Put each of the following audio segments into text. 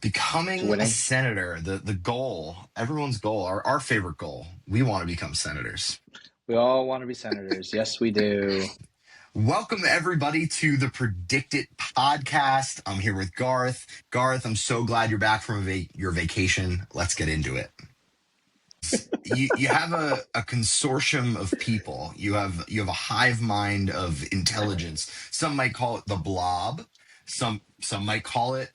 Becoming a winning. senator, the goal, everyone's goal, our favorite goal. We want to become senators. We all want to be senators. Yes, we do. Welcome everybody to the Predict It podcast. I'm here with Garth. Garth, I'm so glad you're back from your vacation. Let's get into it. You have a consortium of people. You have a hive mind of intelligence. Some might call it the blob. Some might call it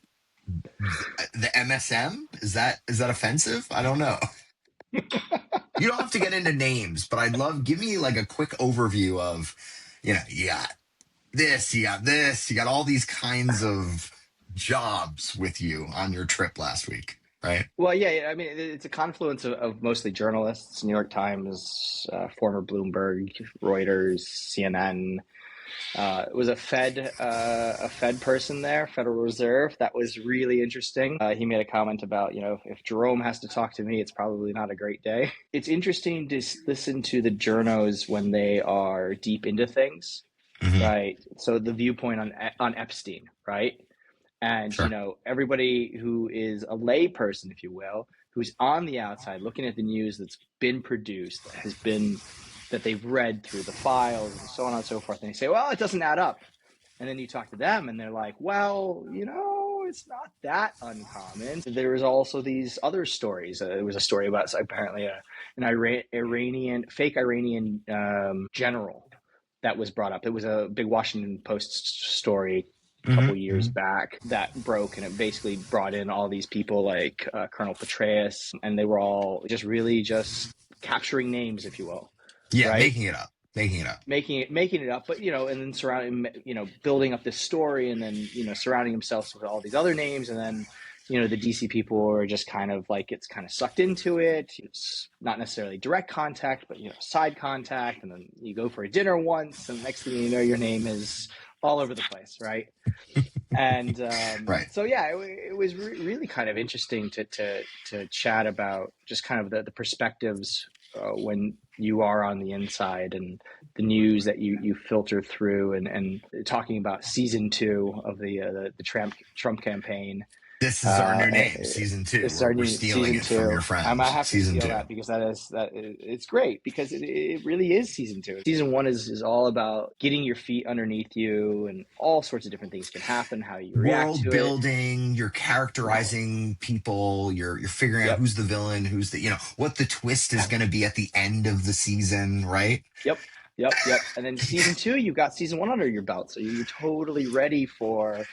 the MSM. Is that offensive? I don't know. You don't have to get into names, but give me like a quick overview of, you got this, you got this, you got all these kinds of jobs with you on your trip last week, right? Well, yeah. I mean, it's a confluence of mostly journalists: New York Times, former Bloomberg, Reuters, CNN. It was a Fed person there, Federal Reserve. That was really interesting. He made a comment about, if Jerome has to talk to me, it's probably not a great day. It's interesting to listen to the journos when they are deep into things, right? So the viewpoint on Epstein, right? And, Sure. everybody who is a lay person, if you will, who's on the outside looking at the news that's been produced, that they've read through the files and so on and so forth. And they say, well, it doesn't add up. And then you talk to them and they're like, well, it's not that uncommon. There was also these other stories. There was a story about apparently an fake Iranian general that was brought up. It was a big Washington Post story a couple years back that broke, and it basically brought in all these people like Colonel Petraeus, and they were all really just capturing names, if you will. Yeah, Right? making it up. Making it up, but and then building up this story, and then surrounding themselves with all these other names, and then the DC people are just kind of like, it's kind of sucked into it. It's not necessarily direct contact, but side contact, and then you go for a dinner once, and next thing you know, your name is all over the place, right? And Right. so yeah, it was really kind of interesting to chat about just kind of the perspectives when you are on the inside, and the news that you filter through, and talking about season 2 of the Trump campaign. This is our new name, season 2. This is our We're new stealing season it 2. from your friends. I might have to season steal 2. that, because it's great, because it really is season 2. Season 1 is all about getting your feet underneath you, and all sorts of different things can happen, how you react World to building, you're characterizing people, you're figuring out who's the villain, who's the what the twist is going to be at the end of the season, right? Yep. And then season 2, you've got season 1 under your belt, so you're totally ready for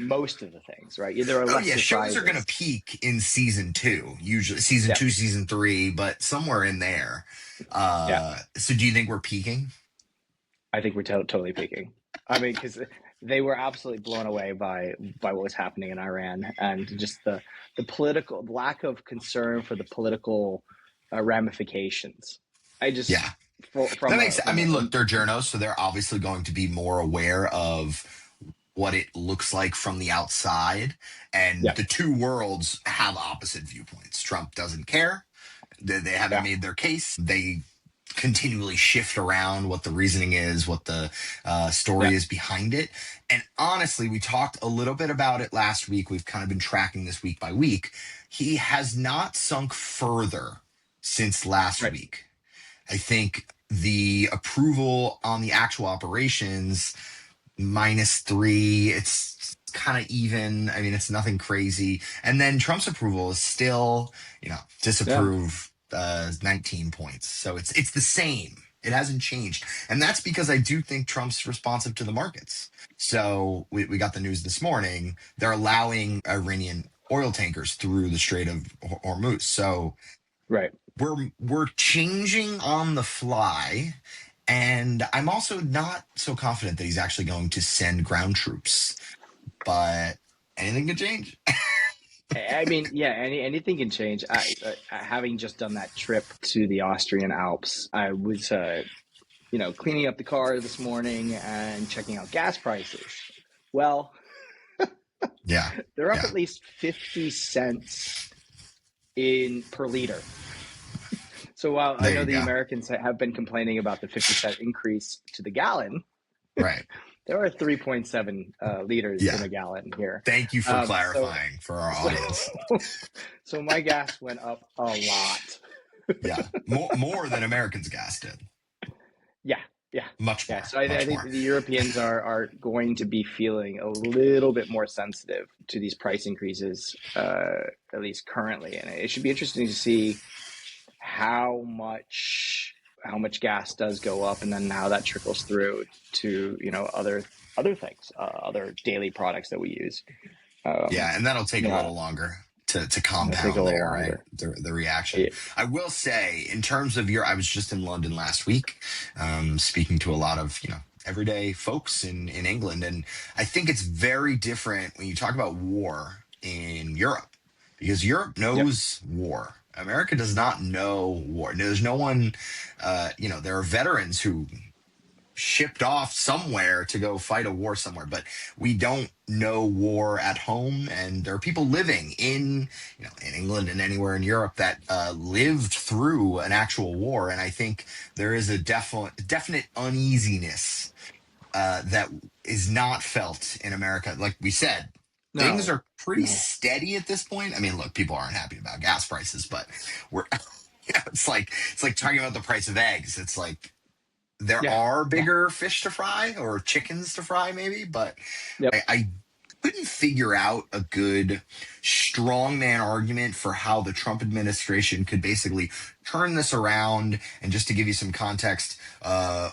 most of the things, right? There are less surprises. Shows are going to peak in season 2, usually season 2, season 3, but somewhere in there. So do you think we're peaking? I think we're totally peaking. I mean, because they were absolutely blown away by what was happening in Iran, and just the political lack of concern for the political ramifications. I just look, they're journos, so they're obviously going to be more aware of what it looks like from the outside, and the two worlds have opposite viewpoints. Trump doesn't care. They haven't made their case. They continually shift around what the reasoning is, what the story is behind it. And honestly, we talked a little bit about it last week. We've kind of been tracking this week by week. He has not sunk further since last week. I think the approval on the actual operations, -3, it's kind of even. I mean, it's nothing crazy. And then Trump's approval is still, disapprove 19 points. So it's the same. It hasn't changed. And that's because I do think Trump's responsive to the markets. So we got the news this morning. They're allowing Iranian oil tankers through the Strait of Hormuz. So we're changing on the fly. And I'm also not so confident that he's actually going to send ground troops. But anything can change. I mean, anything can change. Having just done that trip to the Austrian Alps, I was, cleaning up the car this morning and checking out gas prices. Well, they're up at least 50 cents per liter. So while I know the Americans have been complaining about the 50-cent increase to the gallon, right? there are 3.7 liters Yeah. in a gallon here. Thank you for So, clarifying for our so, audience. so my gas went up a lot. Yeah. More than Americans' gas did. Yeah, yeah, Much yeah. more. So I Much think more. the Europeans are going to be feeling a little bit more sensitive to these price increases, at least currently, and it should be interesting to see how much gas does go up, and then how that trickles through to other things, other daily products that we use. Yeah, and that'll take You a know, little longer to it'll take a compound little there, right? longer. The reaction. Yeah. I will say, in terms of I was just in London last week, speaking to a lot of everyday folks in England, and I think it's very different when you talk about war in Europe, because Europe Yep. knows war. America does not know war. There's no one, there are veterans who shipped off somewhere to go fight a war somewhere, but we don't know war at home. And there are people living in England and anywhere in Europe that lived through an actual war, and I think there is a definite uneasiness that is not felt in America. Like we said, things No. are pretty No. steady at this point. I mean, look, people aren't happy about gas prices, but we're it's like talking about the price of eggs. It's like there Yeah. are Yeah. bigger fish to fry or chickens to fry, maybe, but Yep. I couldn't figure out a good strongman argument for how the Trump administration could basically turn this around. And just to give you some context,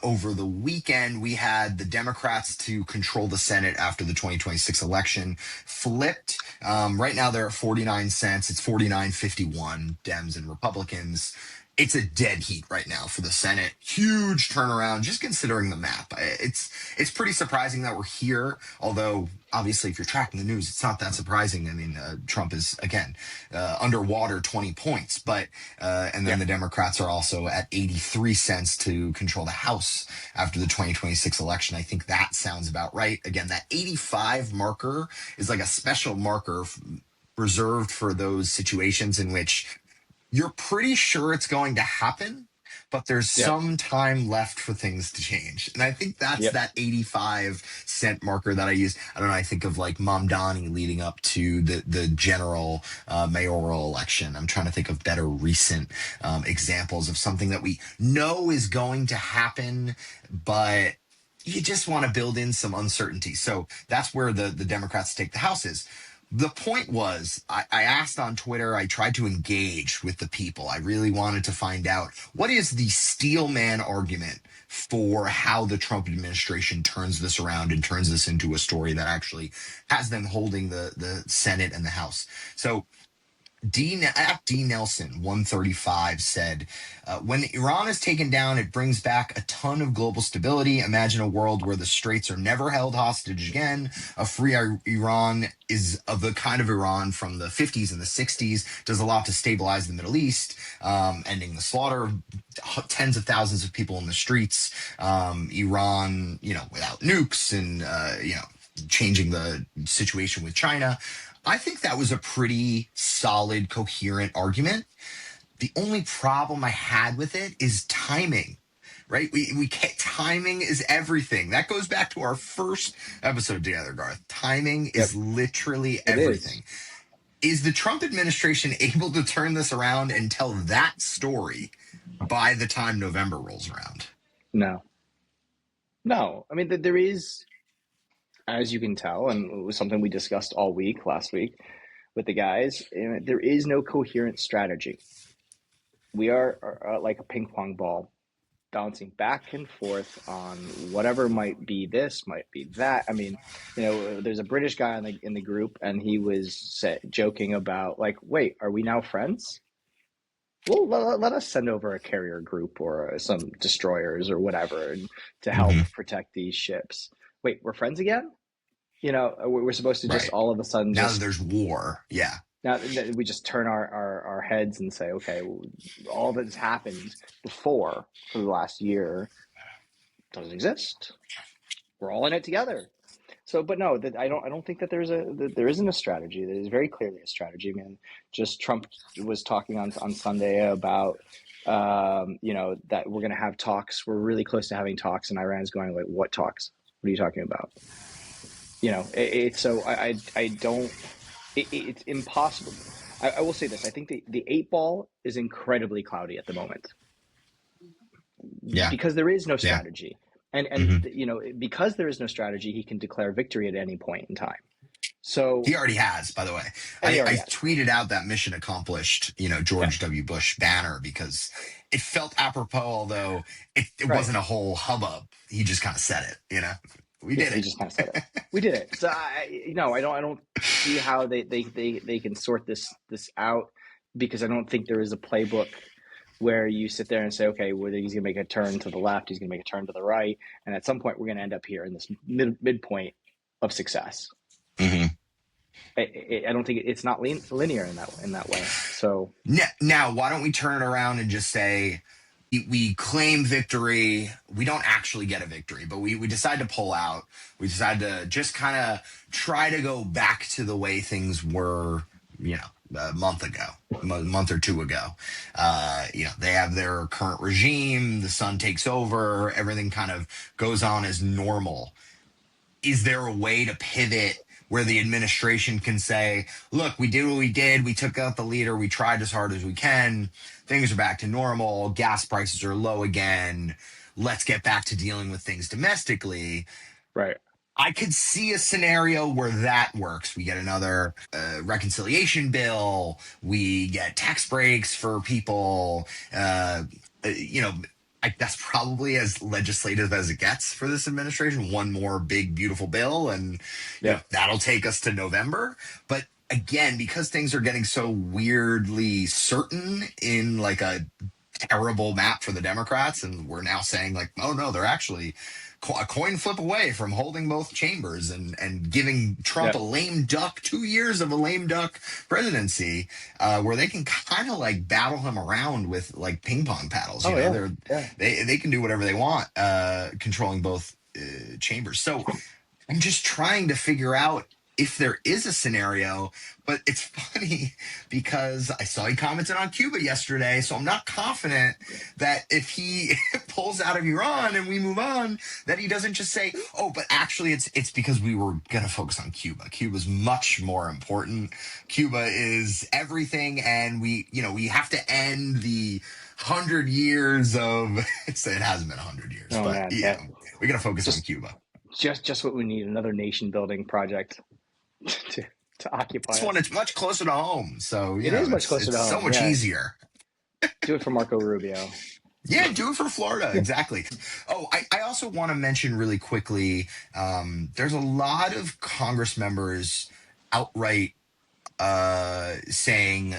over the weekend, we had the Democrats to control the Senate after the 2026 election flipped. Right now, they're at 49 cents. It's 49.51, Dems and Republicans. It's a dead heat right now for the Senate. Huge turnaround, just considering the map. It's pretty surprising that we're here. Although, obviously, if you're tracking the news, it's not that surprising. I mean, Trump is again underwater 20 points, but and then Yeah. the Democrats are also at 83 cents to control the House after the 2026 election. I think that sounds about right. Again, that 85 marker is like a special marker reserved for those situations in which you're pretty sure it's going to happen, but there's Yep. some time left for things to change. And I think that's Yep. that 85-cent marker that I use. I don't know. I think of like Mamdani leading up to the general mayoral election. I'm trying to think of better recent examples of something that we know is going to happen, but you just want to build in some uncertainty. So that's where the Democrats take the House is. The point was, I asked on Twitter, I tried to engage with the people. I really wanted to find out what is the steel man argument for how the Trump administration turns this around and turns this into a story that actually has them holding the Senate and the House. So D Nelson 135 said, when Iran is taken down, it brings back a ton of global stability. Imagine a world where the straits are never held hostage again. A free Iran is of the kind of Iran from the 50s and the 60s, does a lot to stabilize the Middle East, ending the slaughter of tens of thousands of people in the streets. Iran, without nukes and, changing the situation with China. I think that was a pretty solid, coherent argument. The only problem I had with it is timing, right? We can't, timing is everything. That goes back to our first episode together, Garth. Timing Yep. is literally It everything. is. Is the Trump administration able to turn this around and tell that story by the time November rolls around? No. No. I mean, there is, as you can tell, and it was something we discussed all week last week with the guys, there is no coherent strategy. We are like a ping pong ball, bouncing back and forth on whatever might be this, might be that. I mean, there's a British guy in the group, and he was joking about like, wait, are we now friends? Well, let us send over a carrier group or some destroyers or whatever to help protect these ships. Wait, we're friends again? We're supposed to just Right. all of a sudden Now that just there's war. Yeah. now we just turn our heads and say, okay, well, all that's happened before for the last year doesn't exist. We're all in it together. So, but no, I don't think that there isn't a strategy. There is very clearly a strategy. I mean, just Trump was talking on Sunday about that we're going to have talks. We're really close to having talks, and Iran's going like, what talks? What are you talking about? It's so I don't. It's impossible. I will say this. I think the 8 ball is incredibly cloudy at the moment Yeah. because there is no Yeah. strategy. And Hmm. because there is no strategy, he can declare victory at any point in time. So, He already has, by the way. and he I already has. tweeted out that mission accomplished, Yeah, George W. Bush banner because it felt apropos, although it right. wasn't a whole hubbub. He just kind of said it. We Yeah, did he it. just kind of said it. We did it. So I don't see how they can sort this out, because I don't think there is a playbook where you sit there and say, okay, whether he's going to make a turn to the left, he's going to make a turn to the right, and at some point we're going to end up here in this midpoint of success. Hmm. I don't think it's not linear in that way. So Now, why don't we turn it around and just say we claim victory. We don't actually get a victory, but we decide to pull out. We decide to just kind of try to go back to the way things were, a month ago, a month or two ago. They have their current regime. The sun takes over. Everything kind of goes on as normal. Is there a way to pivot where the administration can say, look, we did what we did. We took out the leader. We tried as hard as we can. Things are back to normal. Gas prices are low again. Let's get back to dealing with things domestically. right, I could see a scenario where that works. We get another reconciliation bill. We get tax breaks for people. That's probably as legislative as it gets for this administration. One more big, beautiful bill, and yeah, that'll take us to November. But again, because things are getting so weirdly certain in like a terrible map for the Democrats, and we're now saying like, oh no, they're actually a coin flip away from holding both chambers and giving Trump yeah. a lame duck 2 years of a lame duck presidency, where they can kind of like battle him around with like ping pong paddles. Oh yeah, yeah. They can do whatever they want, controlling both chambers. So I'm just trying to figure out if there is a scenario, but it's funny because I saw he commented on Cuba yesterday, so I'm not confident that if he pulls out of Iran and we move on, that he doesn't just say, "Oh, but actually, it's because we were gonna focus on Cuba. Cuba's much more important. Cuba is everything, and we have to end the 100 years of." It hasn't been 100 years, Oh but man, yeah, yeah. we gotta focus on Just Cuba. just what we need, another nation building project to to occupy This one, us. it's much closer to home, so It is much it's closer to so home. much Yeah, easier. do it for Marco Rubio. Yeah, do it for Florida, exactly. Oh, I also want to mention really quickly. There's a lot of Congress members outright saying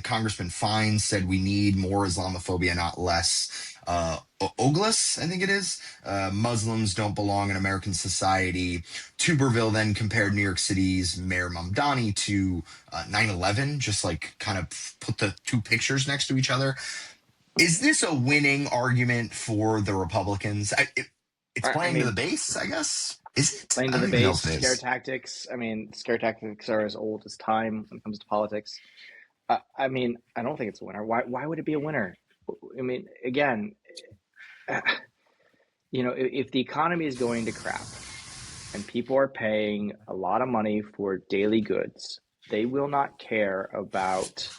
Congressman Fine said we need more Islamophobia, not less. Oglis, I think it is. Muslims don't belong in American society. Tuberville then compared New York City's Mayor Mamdani to 9/11, just like kind of put the two pictures next to each other. Is this a winning argument for the Republicans? It's I playing to the mean, base, I guess. Is it? playing I to the don't even know base, if it scare is. tactics. I mean, scare tactics are as old as time when it comes to politics. I mean, I don't think it's a winner. Why would it be a winner? I mean, again, if the economy is going to crap and people are paying a lot of money for daily goods, they will not care about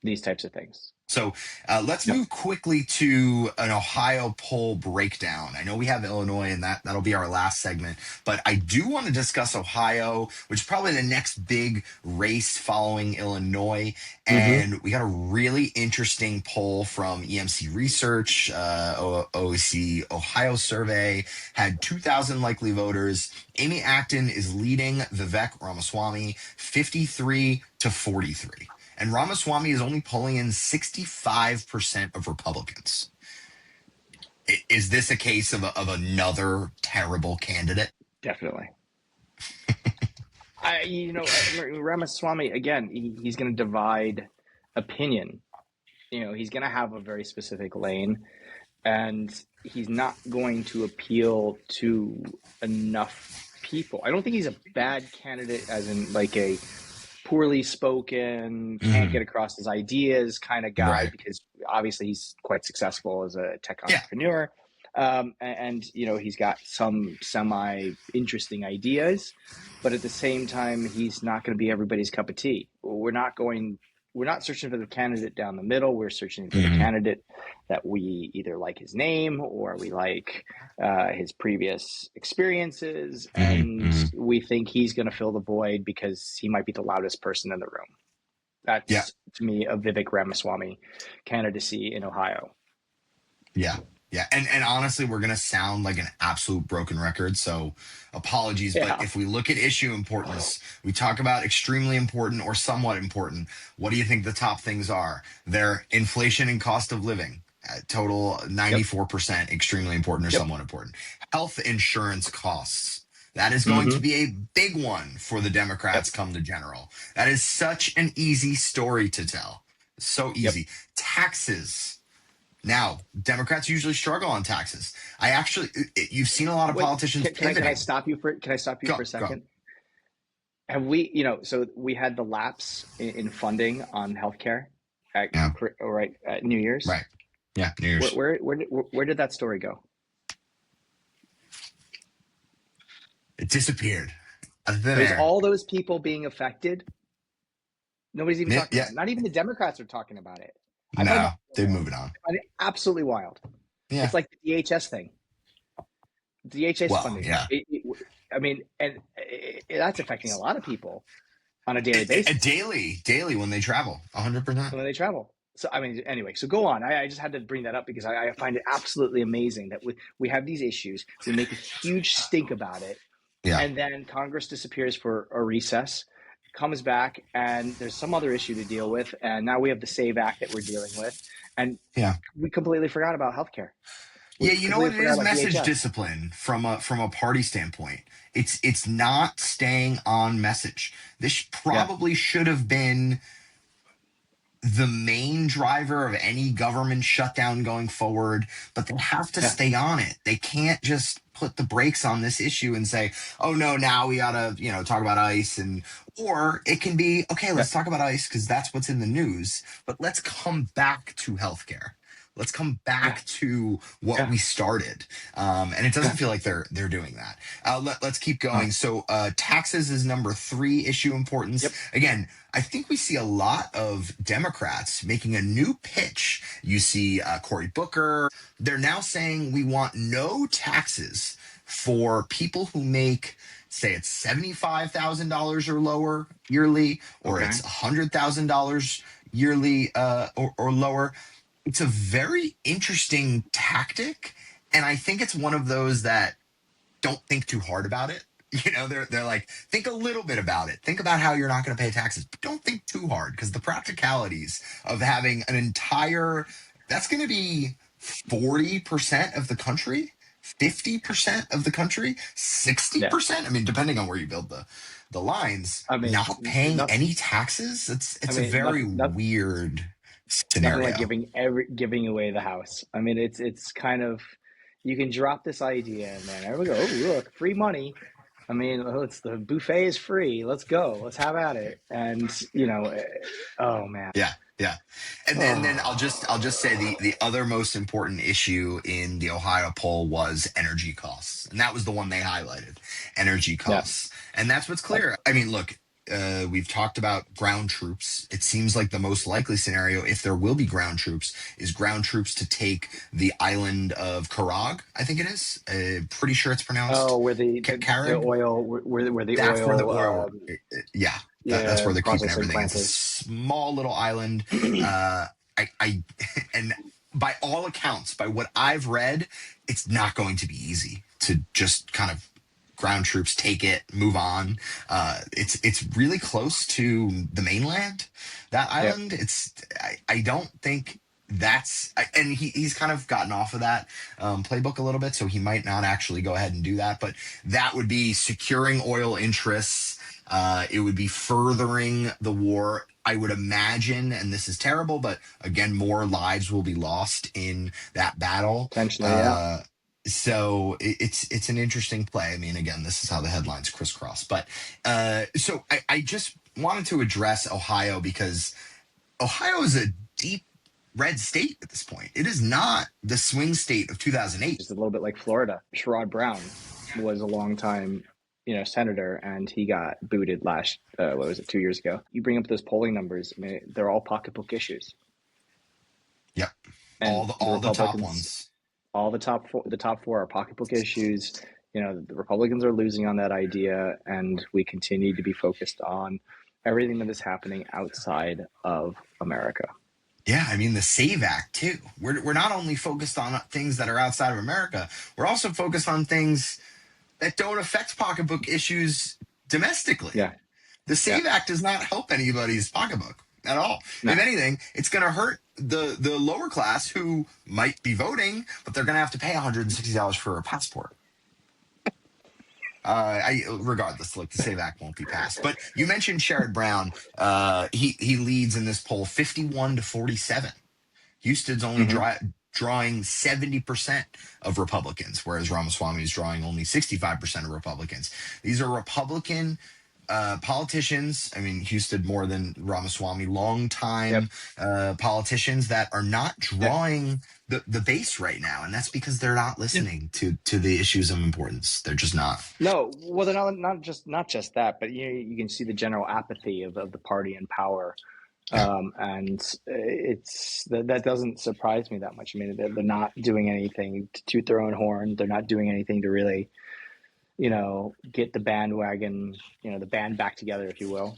these types of things. So let's No. move quickly to an Ohio poll breakdown. I know we have Illinois, and that'll be our last segment, but I do want to discuss Ohio, which is probably the next big race following Illinois. Mm-hmm. And we got a really interesting poll from EMC Research, OEC Ohio survey, had 2,000 likely voters. Amy Acton is leading Vivek Ramaswamy 53-43. And Ramaswamy is only pulling in 65% of Republicans. Is this a case of another terrible candidate? Definitely. Ramaswamy, again, he's going to divide opinion. He's going to have a very specific lane, and he's not going to appeal to enough people. I don't think he's a bad candidate as in like a poorly spoken, can't get across his ideas kind of guy, Right. because obviously he's quite successful as a tech Yeah. entrepreneur. And he's got some semi interesting ideas, but at the same time, he's not going to be everybody's cup of tea. We're not searching for the candidate down the middle. We're searching for the Hmm. candidate that we either like his name or we like his previous experiences, Hmm. and Hmm. we think he's going to fill the void because he might be the loudest person in the room. Yeah. That's, to me, a Vivek Ramaswamy candidacy in Ohio. Yeah. Yeah. And honestly, we're gonna sound like an absolute broken record. So apologies. But Yeah. if we look at issue importance, we talk about extremely important or somewhat important. What do you think the top things are? They're inflation and cost of living. Total Yep. 94% extremely important or Yep. somewhat important. Health insurance costs. That is going to Mm-hmm. be a big one for the Yep. Democrats come to general. That is such an easy story to tell. So Yep. easy. Taxes. Now, Democrats usually struggle on taxes. I actually, you've seen a lot of Wait, politicians can I pivoting. stop you for a Go, go. second? Have we, so we had the lapse in funding on healthcare at Yeah, right at New Year's. right. Yeah, New Where Year's. where where did that story go? It disappeared out of thin There's air. all those people being affected. Nobody's even Yeah, talking yeah. about it. Not even the Democrats are talking about it. I find No, that they're wild. moving on. I find it absolutely wild. Yeah. It's like the DHS thing, DHS Well, funding. yeah. I mean, and that's affecting a lot of people on a daily basis Daily when they travel, 100%. when they travel. So, I mean, anyway, so go on. I just had to bring that up because I find it absolutely amazing that we have these issues. We make a huge stink about it. Yeah, And then Congress disappears for a recess, comes back, and there's some other issue to deal with. And now we have the SAVE Act that we're dealing with. And yeah. we completely forgot about healthcare. We Yeah, you know completely what it forgot is? about Message DHS. discipline from a party standpoint. It's not staying on message. This Yeah. probably should have been the main driver of any government shutdown going forward, but they have to Yeah. stay on it. They can't just put the brakes on this issue and say, "Oh no, now we gotta, talk about ICE." And or it can be, "Okay, Yeah. let's talk about ICE because that's what's in the news, but let's come back to healthcare. Let's come Yeah. back to what Yeah. we started." And it doesn't Yeah. feel like they're doing that. Let's keep No. going. So taxes is number three issue importance. Yep. Again, I think we see a lot of Democrats making a new pitch. You see Cory Booker. They're now saying we want no taxes for people who make, say, it's $75,000 or lower yearly, or Okay. it's $100,000 yearly or lower. It's a very interesting tactic. And I think it's one of those that don't think too hard about it. They're like, think a little bit about it. Think about how you're not going to pay taxes, but don't think too hard because the practicalities of having an entire that's going to be 40% of the country, 50% of the country, Yeah. 60%. I mean, depending on where you build the lines, I mean, not paying nothing. any taxes. I It's a mean, very nothing. weird Nothing like scenario. giving away the house. I mean, it's kind of, you can drop this idea and then everyone go, oh look, free money. I mean, it's the buffet is free. Let's go. Let's have at it. And oh man. Yeah, yeah. And then Oh I'll just say the other most important issue in the Ohio poll was energy costs. And that was the one they highlighted. Energy yeah. costs. And that's what's Yep. clear. I mean, look, we've talked about ground troops. It seems like the most likely scenario, if there will be ground troops, is ground troops to take the island of Karag, I think it is. Pretty sure it's Oh, pronounced where the Carrig. oil where the That's where the oil oil. Yeah, that's yeah, where they're keeping processing everything. plant It's a is. small little island. I and by all accounts, by what I've read, it's not going to be easy to just kind of ground troops take it, move on. It's really close to the mainland. That Yeah. island. I don't think and he's kind of gotten off of that playbook a little bit, so he might not actually go ahead and do that. But that would be securing oil interests. It would be furthering the war. I would imagine, and this is terrible, but again, more lives will be lost in that battle. Potentially, yeah. So it's an interesting play. I mean, again, this is how the headlines crisscross. But so I just wanted to address Ohio because Ohio is a deep red state at this point. It is not the swing state of 2008. Just a little bit like Florida. Sherrod Brown was a long time, senator, and he got booted last, 2 years ago. You bring up those polling numbers. I mean, they're all pocketbook issues. Yep. And All the top ones. All the top four are pocketbook issues. The Republicans are losing on that idea, and we continue to be focused on everything that is happening outside of America. Yeah, I mean the SAVE Act too. We're not only focused on things that are outside of America, we're also focused on things that don't affect pocketbook issues domestically. Yeah. The SAVE Act does not help anybody's pocketbook at all. No. If anything, it's going to hurt the lower class who might be voting, but they're going to have to pay $160 for a passport. Regardless, look, the SAVE Act won't be passed. But you mentioned Sherrod Brown. He leads in this poll 51-47. Houston's only drawing 70% of Republicans, whereas Ramaswamy is drawing only 65% of Republicans. These are Republican politicians. I mean, Houston more than Ramaswamy, long-time politicians that are not drawing the base right now, and that's because they're not listening to the issues of importance. They're just not. No, well, they're not just that, but you can see the general apathy of the party in power, and that doesn't surprise me that much. I mean, they're not doing anything to toot their own horn. They're not doing anything to really, get the bandwagon, the band back together, if you will,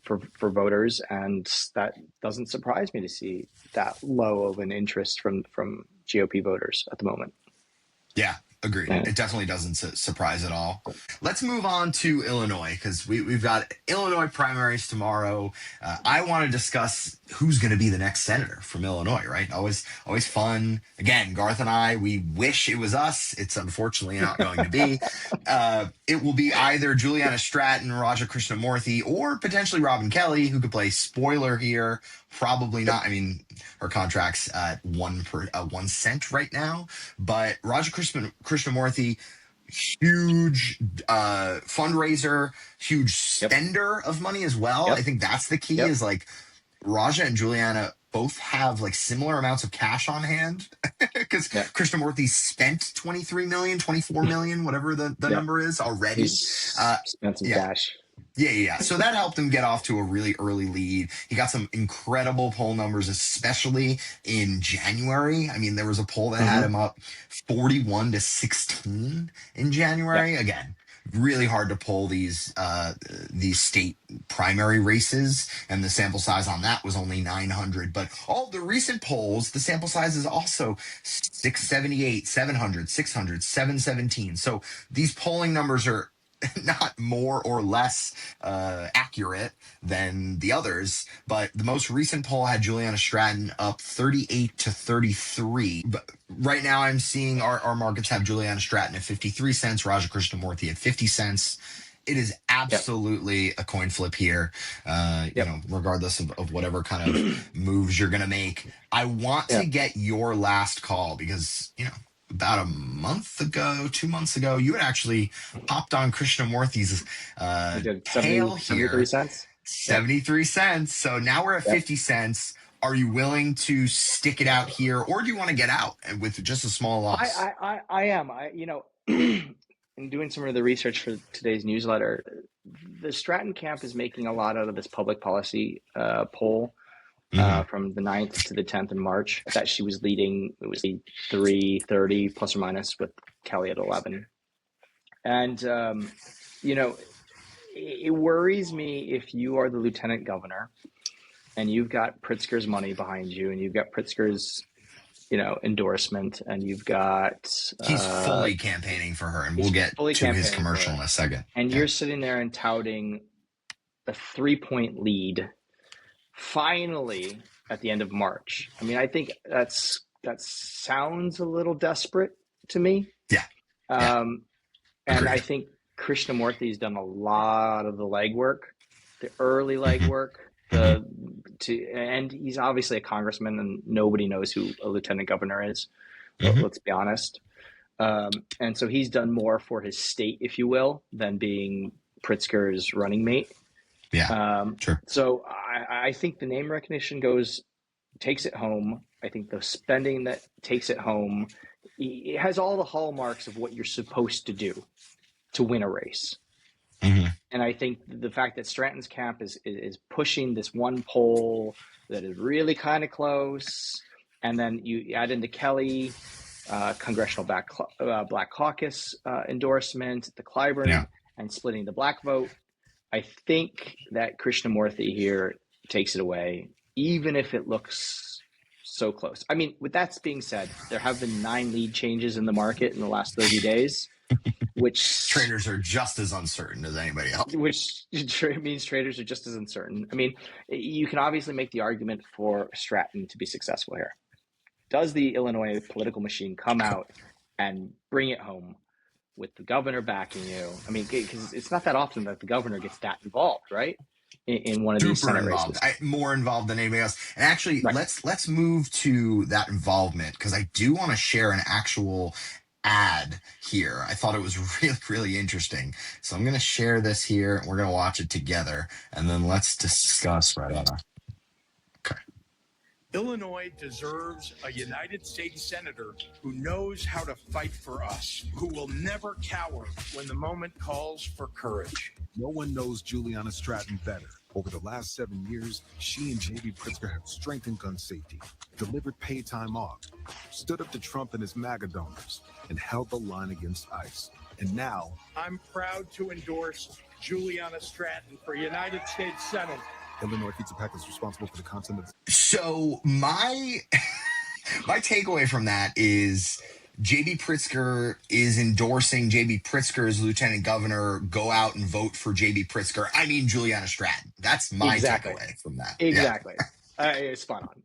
for voters. And that doesn't surprise me to see that low of an interest from GOP voters at the moment. Yeah, agreed. It definitely doesn't surprise at all. Let's move on to Illinois, because we've got Illinois primaries tomorrow. I want to discuss who's going to be the next senator from Illinois, right? Always fun. Again, Garth and I, we wish it was us. It's unfortunately not going to be. It will be either Juliana Stratton, Raja Krishnamurthy, or potentially Robin Kelly, who could play spoiler here. Probably not. I mean, her contract's at 1 cent right now, but Raja Krishnamurthy, huge fundraiser, huge spender of money as well. I think that's the key. Is like Raja and Juliana both have like similar amounts of cash on hand, because Krishnamurthy spent 23 million, 24 million, whatever the number is already. He's spent some cash. Yeah. So that helped him get off to a really early lead. He got some incredible poll numbers, especially in January. I mean, there was a poll that had him up 41-16 in January. Again, really hard to poll these state primary races, and the sample size on that was only 900. But all the recent polls, the sample size is also 678, 700, 600, 717. So these polling numbers are not more or less accurate than the others, but the most recent poll had Juliana Stratton up 38-33. But right now I'm seeing our markets have Juliana Stratton at 53 cents, Raja Krishnamurthy at 50 cents. It is absolutely a coin flip here, regardless of whatever kind of moves you're going to make. I want to get your last call because, about a month ago, 2 months ago, you had actually popped on Krishnamurthy's tail here. 73 cents. 73 cents. So now we're at 50 cents. Are you willing to stick it out here, or do you want to get out with just a small loss? I am. In doing some of the research for today's newsletter, the Stratton camp is making a lot out of this public policy poll. From the 9th to the 10th in March, that she was leading. It was 330 plus or minus, with Kelly at 11. And, it worries me if you are the lieutenant governor and you've got Pritzker's money behind you, and you've got Pritzker's, endorsement, and you've got... he's fully campaigning for her, and we'll get to his commercial in a second. And you're sitting there and touting a 3-point lead finally at the end of March. I mean, I think that sounds a little desperate to me. And I think Krishnamurthy's done a lot of the legwork, the early legwork, and he's obviously a congressman, and nobody knows who a lieutenant governor is. Let's be honest. And so he's done more for his state, if you will, than being Pritzker's running mate. Sure. So I think the name recognition goes takes it home. I think the spending that takes it home, it has all the hallmarks of what you're supposed to do to win a race. Mm-hmm. And I think the fact that Stratton's camp is pushing this one poll that is really kind of close, and then you add in the Kelly Congressional Black Caucus endorsement, the Clyburn, and splitting the black vote. I think that Krishnamurthy here takes it away, even if it looks so close. I mean, with that being said, there have been 9 lead changes in the market in the last 30 days, which traders are just as uncertain as anybody else. Which means traders are just as uncertain. I mean, you can obviously make the argument for Stratton to be successful here. Does the Illinois political machine come out and bring it home with the governor backing you? I mean, because it's not that often that the governor gets that involved, right? In one of these Senate races. More involved than anybody else. And actually, let's move to that involvement, because I do want to share an actual ad here. I thought it was really, really interesting. So I'm going to share this here, and we're going to watch it together, and then let's discuss right on. Okay. Illinois deserves a United States Senator who knows how to fight for us, who will never cower when the moment calls for courage. No one knows Juliana Stratton better. Over the last 7 years, she and J.B. Pritzker have strengthened gun safety, delivered paid time off, stood up to Trump and his MAGA donors, and held the line against ICE. And now, I'm proud to endorse Juliana Stratton for United States Senate. Illinois Pizza Pack is responsible for the content of... So my takeaway from that is J.B. Pritzker is endorsing J.B. Pritzker as lieutenant governor. Go out and vote for J.B. Pritzker. I mean, Juliana Stratton. That's my takeaway from that. Exactly. Spot on.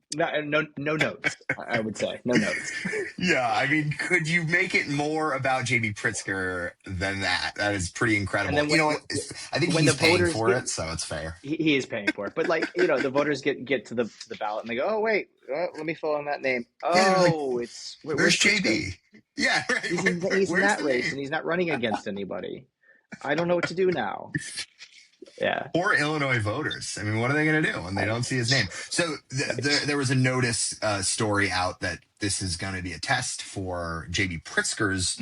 No notes, I would say. No notes. Yeah, I mean, could you make it more about J.B. Pritzker than that? That is pretty incredible. And then I think he's paying for it, so it's fair. He is paying for it. But, like, the voters get to the ballot and they go, oh, wait, let me fill in that name. Oh, where's J.B.? Yeah, right. He's in that race, and he's not running against anybody. I don't know what to do now. Yeah. Or Illinois voters. I mean, what are they going to do when they don't see his name? So there was a notice story out that this is going to be a test for J.B. Pritzker's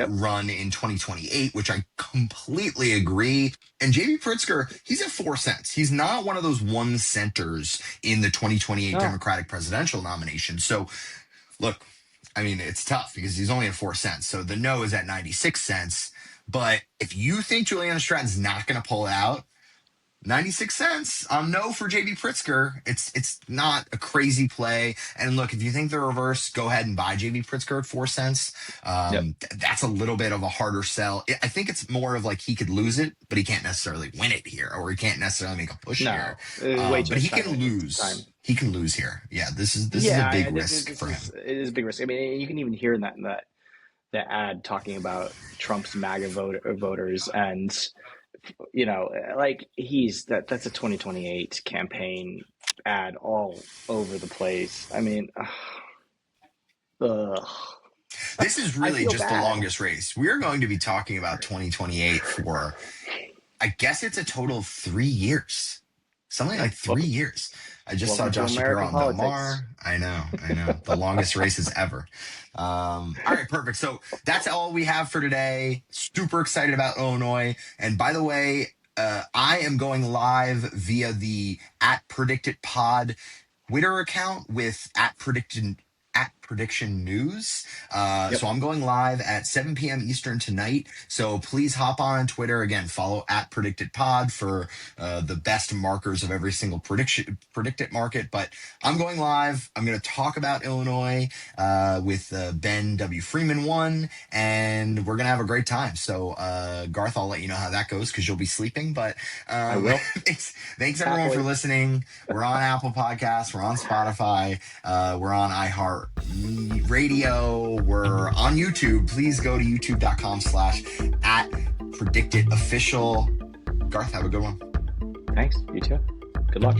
run in 2028, which I completely agree. And J.B. Pritzker, he's at 4 cents. He's not one of those 1 centers in the 2028 Democratic presidential nomination. So, look, I mean, it's tough because he's only at 4 cents. So the no is at 96 cents. But if you think Juliana Stratton's not going to pull out, 96 cents on no for J.B. Pritzker. It's not a crazy play. And look, if you think the reverse, go ahead and buy J.B. Pritzker at 4 cents. That's a little bit of a harder sell. I think it's more of like he could lose it, but he can't necessarily win it here, or he can't necessarily make a push here. But he can lose. He can lose here. Yeah, this is a big risk for him. It is a big risk. I mean, you can even hear in that ad talking about Trump's MAGA voters, and like that's a 2028 campaign ad all over the place. I mean, this is really just the longest race. We're going to be talking about 2028 for, I guess it's a total of 3 years. Something like 3 years. I just saw Josh Shapiro on Bill Maher. I know. The longest races ever. All right, perfect. So that's all we have for today. Super excited about Illinois. And by the way, I am going live via the @PredictItPod Twitter account with @Prediction News. So I'm going live at 7 p.m. Eastern tonight. So please hop on Twitter. Again, follow @PredictItPod for the best markers of every single predicted market. But I'm going live. I'm going to talk about Illinois with Ben W. Freeman 1, and we're going to have a great time. So Garth, I'll let you know how that goes because you'll be sleeping. But I will. Thanks everyone for listening. We're on Apple Podcasts. We're on Spotify. We're on iHeart Radio. We're on YouTube. Please go to youtube.com/@PredictItOfficial. Garth, have a good one. Thanks. You too. Good luck.